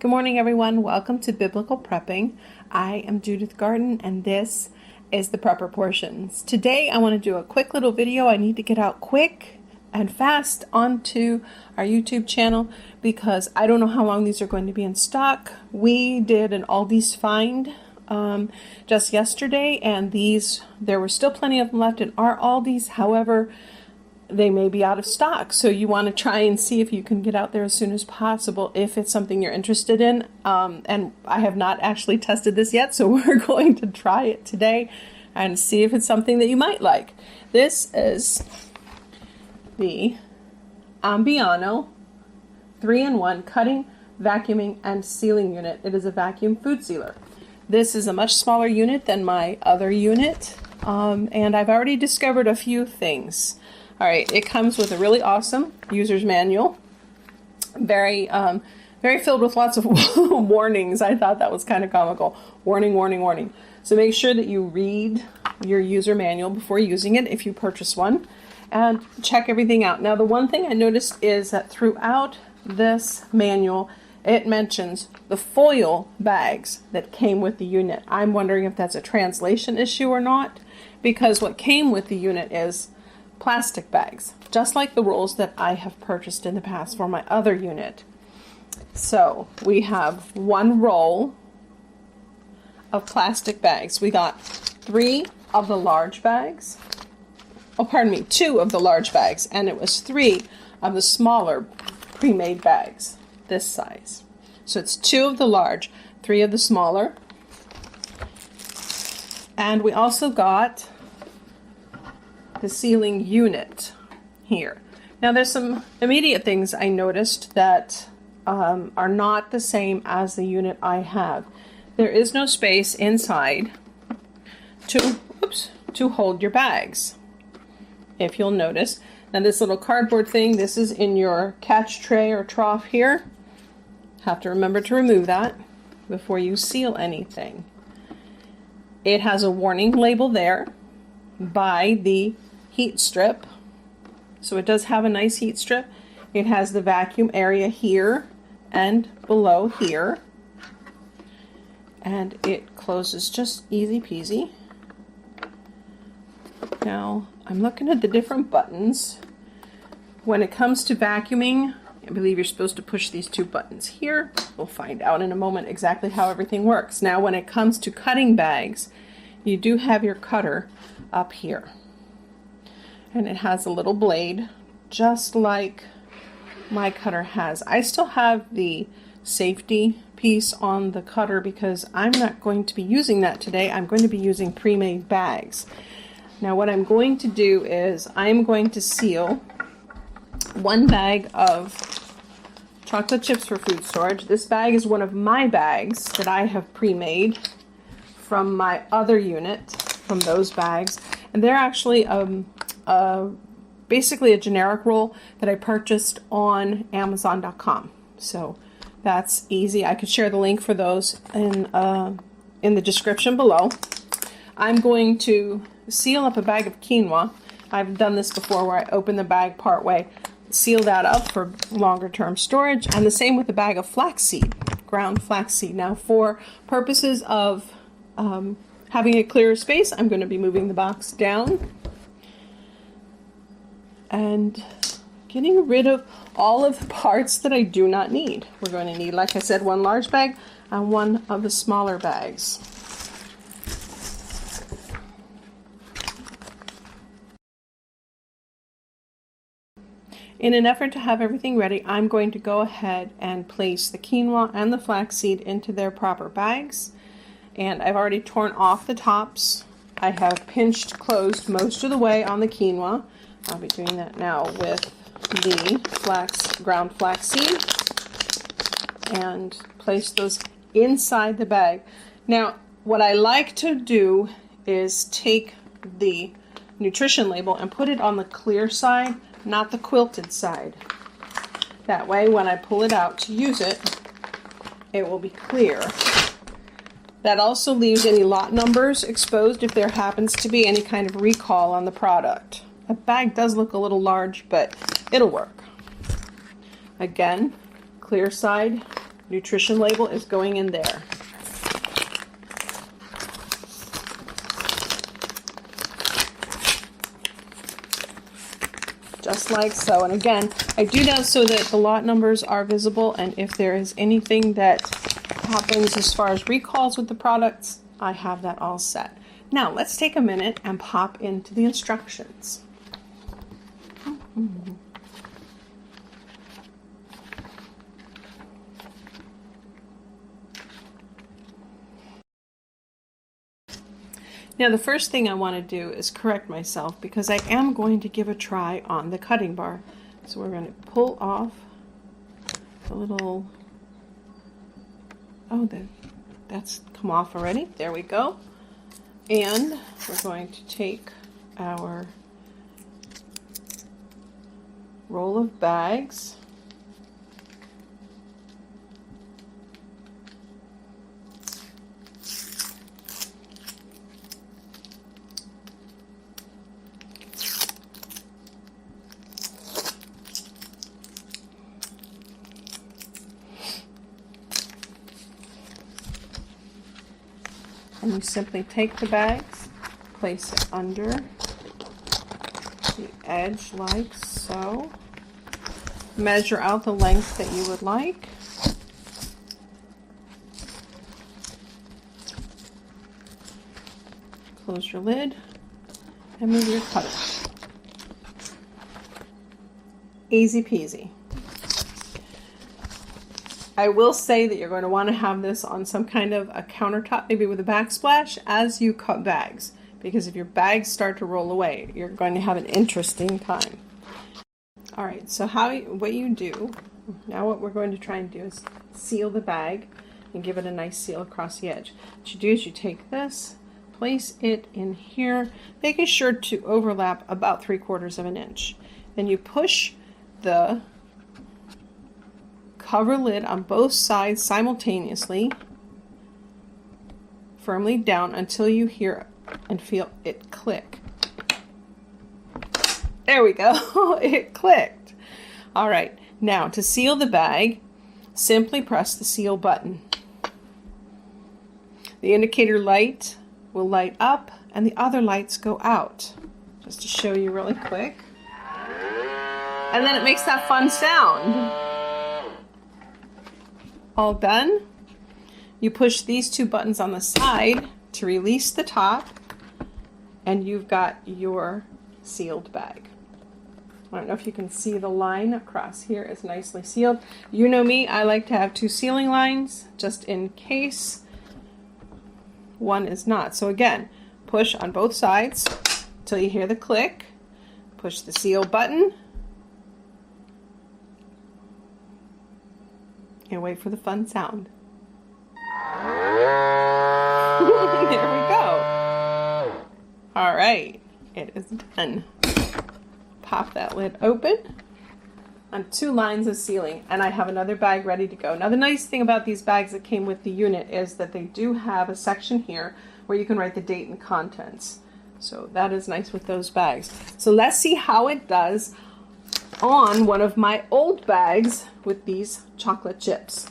Good morning, everyone. Welcome to Biblical Prepping. I am Judith Garden, and this is the Prepper Portions. Today, I want to do a quick little video. I need to get out quick and fast onto our YouTube channel because I don't know how long these are going to be in stock. We did an Aldi's Find just yesterday, and there were still plenty of them left in our Aldi's. However, they may be out of stock, so you want to try and see if you can get out there as soon as possible if it's something you're interested in. And I have not actually tested this yet, so we're going to try it today and see if it's something that you might like. This is the Ambiano 3-in-1 cutting, vacuuming, and sealing unit. It is a vacuum food sealer. This is a much smaller unit than my other unit, and I've already discovered a few things. All right, it comes with a really awesome user's manual, very filled with lots of warnings. I thought that was kind of comical. Warning, warning, warning. So make sure that you read your user manual before using it if you purchase one, and check everything out. Now, the one thing I noticed is that throughout this manual, it mentions the foil bags that came with the unit. I'm wondering if that's a translation issue or not, because what came with the unit is plastic bags, just like the rolls that I have purchased in the past for my other unit. So we have one roll of plastic bags. We got 3 of the large bags. Oh, pardon me, 2 of the large bags, and it was 3 of the smaller pre-made bags, this size. So it's 2 of the large, 3 of the smaller. And we also got the sealing unit here. Now, there's some immediate things I noticed that are not the same as the unit I have. There is no space inside to hold your bags, if you'll notice. Now, this little cardboard thing, this is in your catch tray or trough here. Have to remember to remove that before you seal anything. It has a warning label there by the heat strip, so it does have a nice heat strip. It has the vacuum area here and below here, and it closes just easy peasy. Now, I'm looking at the different buttons. When it comes to vacuuming, I believe you're supposed to push these 2 buttons here. We'll find out in a moment exactly how everything works. Now, when it comes to cutting bags, you do have your cutter up here, and it has a little blade just like my cutter has. I still have the safety piece on the cutter because I'm not going to be using that today. I'm going to be using pre-made bags. Now, what I'm going to do is I'm going to seal 1 bag of chocolate chips for food storage. This bag is one of my bags that I have pre-made from my other unit, from those bags, and they're actually basically a generic roll that I purchased on Amazon.com. So that's easy. I could share the link for those in the description below. I'm going to seal up a bag of quinoa. I've done this before where I open the bag part way, seal that up for longer term storage, and the same with a bag of flaxseed, ground flaxseed. Now, for purposes of having a clearer space, I'm going to be moving the box down and getting rid of all of the parts that I do not need. We're going to need, like I said, 1 large bag and 1 of the smaller bags. In an effort to have everything ready, I'm going to go ahead and place the quinoa and the flaxseed into their proper bags. And I've already torn off the tops. I have pinched closed most of the way on the quinoa. I'll be doing that now with the ground flaxseed, and place those inside the bag. Now, what I like to do is take the nutrition label and put it on the clear side, not the quilted side. That way, when I pull it out to use it, it will be clear. That also leaves any lot numbers exposed if there happens to be any kind of recall on the product. The bag does look a little large, but it'll work. Again, clear side nutrition label is going in there. Just like so. And again, I do that so that the lot numbers are visible, and if there is anything that happens as far as recalls with the products, I have that all set. Now let's take a minute and pop into the instructions. Now the first thing I want to do is correct myself, because I am going to give a try on the cutting bar. So we're going to pull off the little, that's come off already. There we go. And we're going to take our roll of bags. And you simply take the bags, place it under the edge like so. Measure out the length that you would like. Close your lid and move your cutter. Easy peasy. I will say that you're going to want to have this on some kind of a countertop, maybe with a backsplash, as you cut bags. Because if your bags start to roll away, you're going to have an interesting time. Alright, so what you do, now what we're going to try and do is seal the bag and give it a nice seal across the edge. What you do is you take this, place it in here, making sure to overlap about 3/4 of an inch. Then you push the cover lid on both sides simultaneously, firmly down until you hear and feel it click. There we go. It clicked. All right, now to seal the bag, simply press the seal button. The indicator light will light up and the other lights go out. Just to show you really quick. And then it makes that fun sound. All done. You push these two buttons on the side to release the top, and you've got your sealed bag. I don't know if you can see the line across here is nicely sealed. You know me, I like to have 2 sealing lines just in case one is not. So again, push on both sides till you hear the click. Push the seal button. And wait for the fun sound. There we go. All right, it is done. Pop that lid open on 2 lines of sealing, and I have another bag ready to go. Now the nice thing about these bags that came with the unit is that they do have a section here where you can write the date and contents. So that is nice with those bags. So let's see how it does on one of my old bags with these chocolate chips.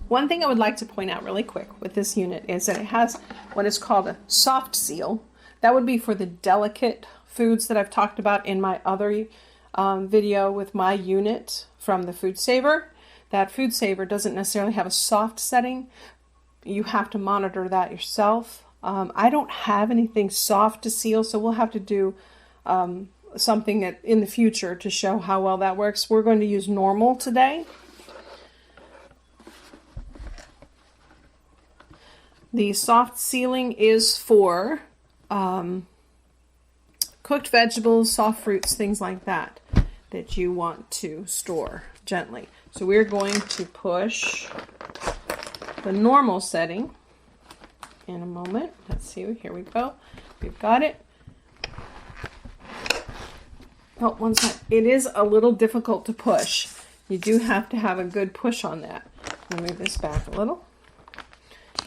One thing I would like to point out really quick with this unit is that it has what is called a soft seal. That would be for the delicate foods that I've talked about in my other video with my unit from the Food Saver. That Food Saver doesn't necessarily have a soft setting. You have to monitor that yourself. I don't have anything soft to seal, so we'll have to do something that in the future to show how well that works. We're going to use normal today. The soft sealing is for cooked vegetables, soft fruits, things like that you want to store gently. So we're going to push the normal setting in a moment. Let's see, here we go. We've got it. Oh, one side. It is a little difficult to push. You do have to have a good push on that. Let me move this back a little.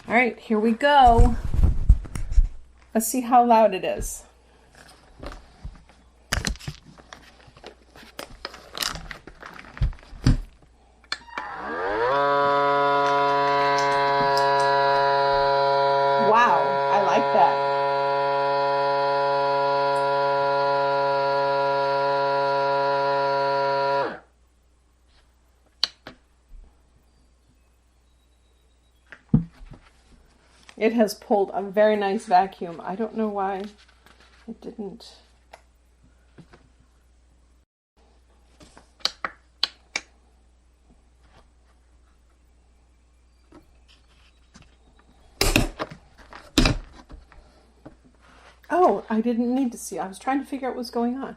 All right, here we go. Let's see how loud it is. It has pulled a very nice vacuum. I don't know why it didn't. Oh, I didn't need to see. I was trying to figure out what was going on.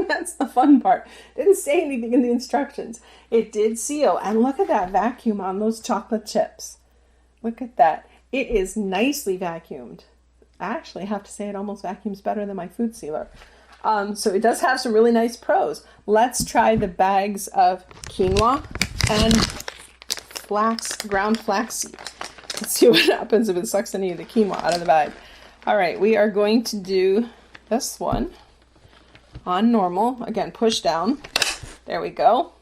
That's the fun part. Didn't say anything in the instructions. It did seal. And look at that vacuum on those chocolate chips. Look at that. It is nicely vacuumed. I actually have to say it almost vacuums better than my food sealer. So it does have some really nice pros. Let's try the bags of quinoa and ground flaxseed. Let's see what happens if it sucks any of the quinoa out of the bag. All right, we are going to do this one on normal. Again, push down. There we go.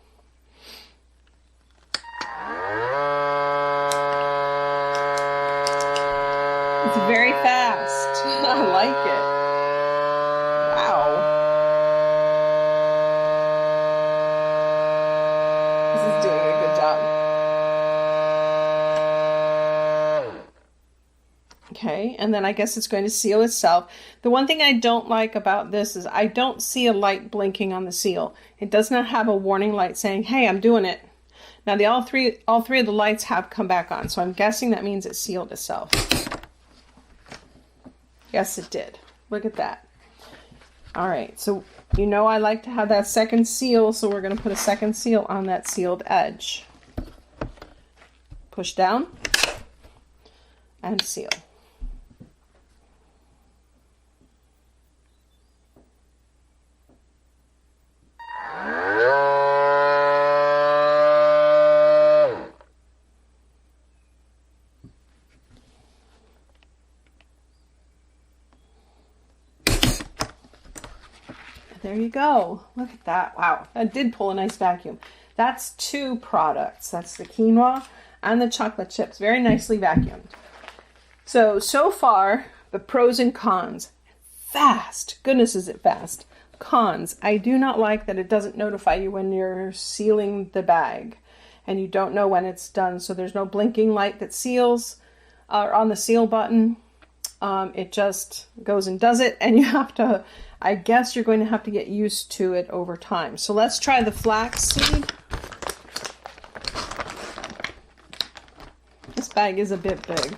It's very fast. I like it. Wow. This is doing a good job. Okay, and then I guess it's going to seal itself. The one thing I don't like about this is I don't see a light blinking on the seal. It does not have a warning light saying, hey, I'm doing it. Now all three of the lights have come back on, so I'm guessing that means it sealed itself. Yes, it did. Look at that. All right, so you know I like to have that second seal, so we're going to put a second seal on that sealed edge. Push down and seal. There you go. Look at that. Wow, that did pull a nice vacuum. That's two products. That's the quinoa and the chocolate chips. Very nicely vacuumed. So far, the pros and cons. Fast. Goodness, is it fast. Cons. I do not like that it doesn't notify you when you're sealing the bag. And you don't know when it's done. So there's no blinking light that seals on the seal button. It just goes and does it. And you have to... I guess you're going to have to get used to it over time. So let's try the flaxseed. This bag is a bit big.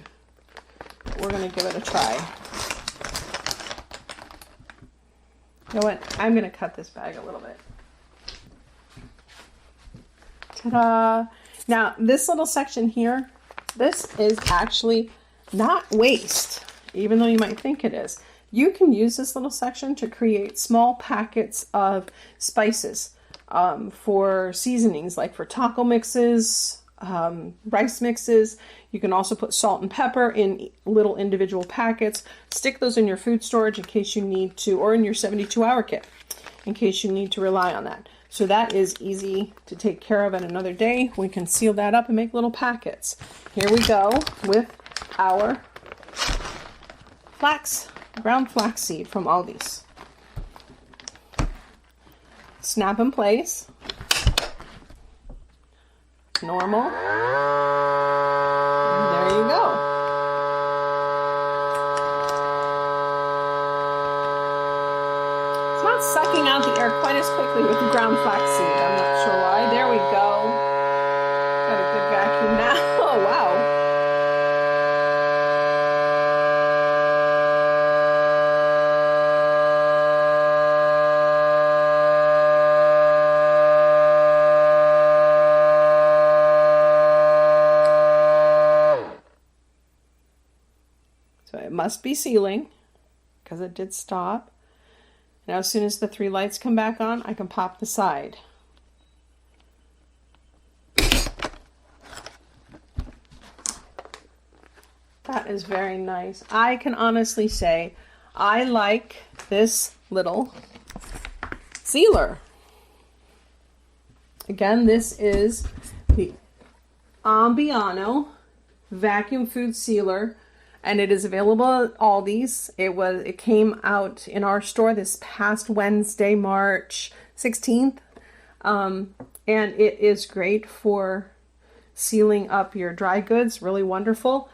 We're going to give it a try. You know what? I'm going to cut this bag a little bit. Ta-da! Now, this little section here, this is actually not waste, even though you might think it is. You can use this little section to create small packets of spices for seasonings, like for taco mixes, rice mixes. You can also put salt and pepper in little individual packets. Stick those in your food storage in case you need to, or in your 72-hour kit, in case you need to rely on that. So that is easy to take care of at another day. We can seal that up and make little packets. Here we go with our ground flaxseed from Aldi's. Snap in place. Normal. And there you go. It's not sucking out the air quite as quickly with the ground flaxseed. I'm not sure why. There we go. Got a good vacuum now. Oh, wow. So it must be sealing because it did stop. Now as soon as the three lights come back on, I can pop the side. That is very nice. I can honestly say I like this little sealer. Again, this is the Ambiano vacuum food sealer. And it is available at Aldi's. It came out in our store this past Wednesday, March 16th. And it is great for sealing up your dry goods. Really wonderful.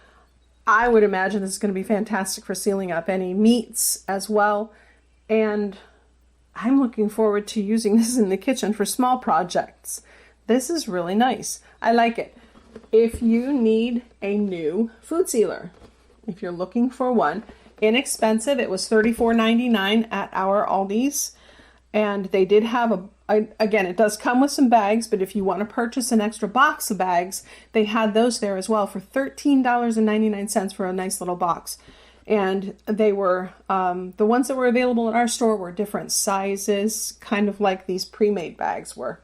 I would imagine this is going to be fantastic for sealing up any meats as well. And I'm looking forward to using this in the kitchen for small projects. This is really nice. I like it. If you need a new food sealer, if you're looking for one, inexpensive, it was $34.99 at our Aldi's. And they did have again, it does come with some bags, but if you want to purchase an extra box of bags, they had those there as well for $13.99 for a nice little box. And they were, the ones that were available at our store were different sizes, kind of like these pre-made bags were.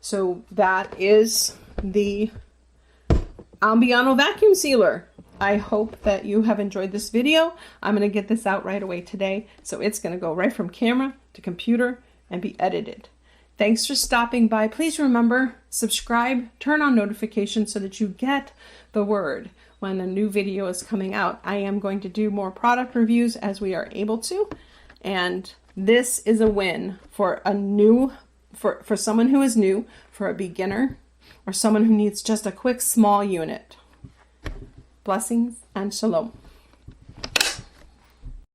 So that is the Ambiano vacuum sealer. I hope that you have enjoyed this video. I'm going to get this out right away today. So it's going to go right from camera to computer and be edited. Thanks for stopping by. Please remember, subscribe, turn on notifications so that you get the word when a new video is coming out. I am going to do more product reviews as we are able to. And this is a win for for someone who is new, for a beginner, or someone who needs just a quick small unit. Blessings and shalom.